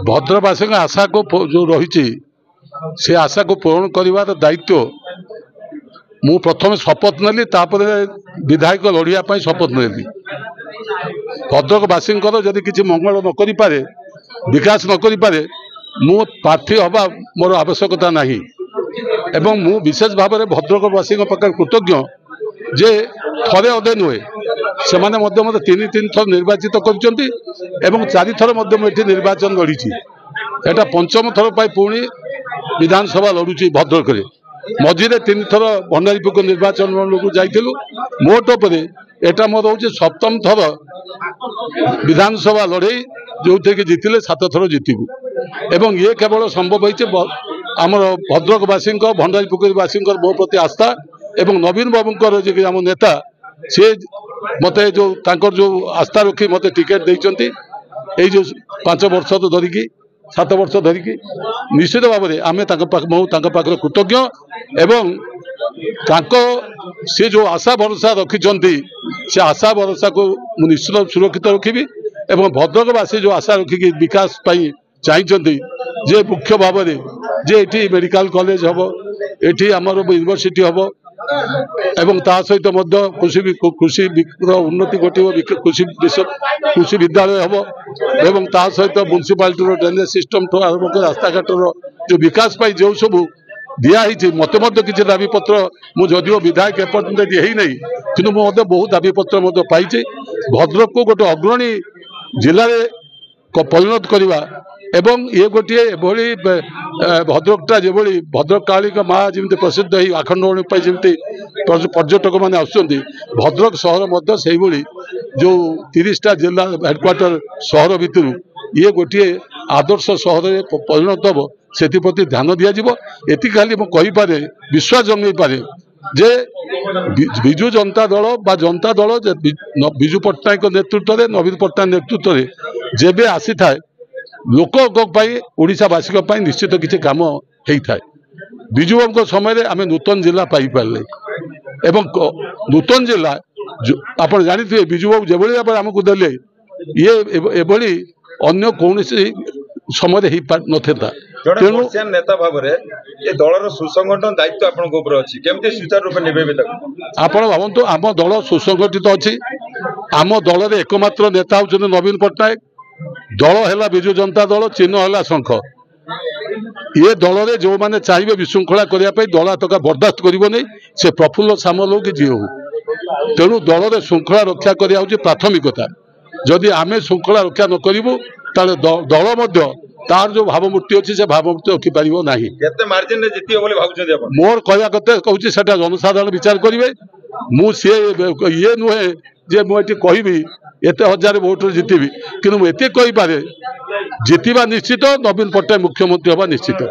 भद्रवासी आशा को जो रही से आशा को पूरण कर दायित्व मु प्रथम शपथ नेली विधायक लड़ाई शपथ नेली भद्रकवासी जदि किसी मंगल न करि पारे विकास न करि पारे मु प्रार्थी हवा मोर आवश्यकता नहीं एवं मु विशेष भाव में भद्रकवासी पाखे कृतज्ञ जे थरे अदे नुहे से मत तीन थर निर्वाचित कर चारि थर निर्वाचन लड़ी एटा पंचम थर पुणी विधानसभा लड़ुची भद्रक मझे तीन थर भंडारीपुर निर्वाचन को जाइलु मोट पर एटा मोर हूँ सप्तम थर विधानसभा लड़े जो थे जितिले 7 थर जितबू एवं ये केवल संभव हो आमर भद्रकवासी भंडारीपुरवासी मो प्रति आस्था एवं नवीन बाबूर जी आम नेता सी मत जो आस्था रखी मत टिकेट देते जो 5 वर्ष तो धरिकी 7 वर्ष धरिकी निश्चित भाव में आम पाखे कृतज्ञ एवं से जो आशा भरोसा रखिंट से आशा भरोसा को निश्चित सुरक्षित रखी एवं भद्रकवासी जो आशा रखिकी विकास चाहिए जे मुख्य भाव में जे ये मेडिकल कॉलेज हम ये आमर यूनिवर्सिटी हम एवं ता सहित कृषि उन्नति घटे कृषि विद्यालय हम एवं ता सहित म्युनिसिपालिटी ड्रेनेज सिस्टम ठूँ आरंभ कर रास्ता घाटर जो विकास जो सब दिखाई मत किसी दाबी पत्र मुझे विधायक एपर्यंत दिए नहीं कि मुझे बहुत दाबी पत्र पाई भद्रक को गोटे अग्रणी जिले में परिणत करवा एवं ये गोटे भद्रकटा जो भद्रक काली माँ जमी प्रसिद्ध है आखंडवाणी जमी पर्यटक मैंने आसुँच भद्रक सहर से जो 30टा जिला हेडक्वार्टर सहर भितर ये गोटे आदर्श सहर परिणत हम से ध्यान दिज्व खाली मुझे विश्वास जन्म पारे जे विजु जनता दल बा जनता दल विजु पट्टनायक नेतृत्व में नवीन पट्टनायक नेतृत्व में जेबे आसी था लोक ओडावासी निश्चित किसी कम होता है विजुबाबू समय आम नूतन जिला पाई पारे एवं नूतन जिला आप जानते विजुबाबू जो भाव आमको देले ये अन्य कौन समय हो ना नेता भाव में दलर सुसंगठन दायित्व आपके सुचारू रूप निभे आप भावतु आम दल सुसंगठित अच्छी आम दल में एकमात्र नेता होती नवीन पट्टनायक दल है विजु जनता दल चिन्ह है शंख ये दल में जो मैंने चाहिए विशृंखला करने दल टका बर्दास्त कर से प्रफुल्ल सामल हो कि जी हो तेणु दल में श्रृंखला रक्षा करने प्राथमिकता जदि आम श्रृंखला रक्षा न करूँ दल तार जो भावमूर्ति अच्छी से भावमूर्ति रखिपार ना मोर कहवा कथा कहूँ से जनसाधारण विचार करेंगे मुझे ये नुहे जे मुझे कहबी एत 1000 भोट जितबी कि मुझे कहीपे जितवा निश्चित नवीन पट्टनायक मुख्यमंत्री हवा निश्चित।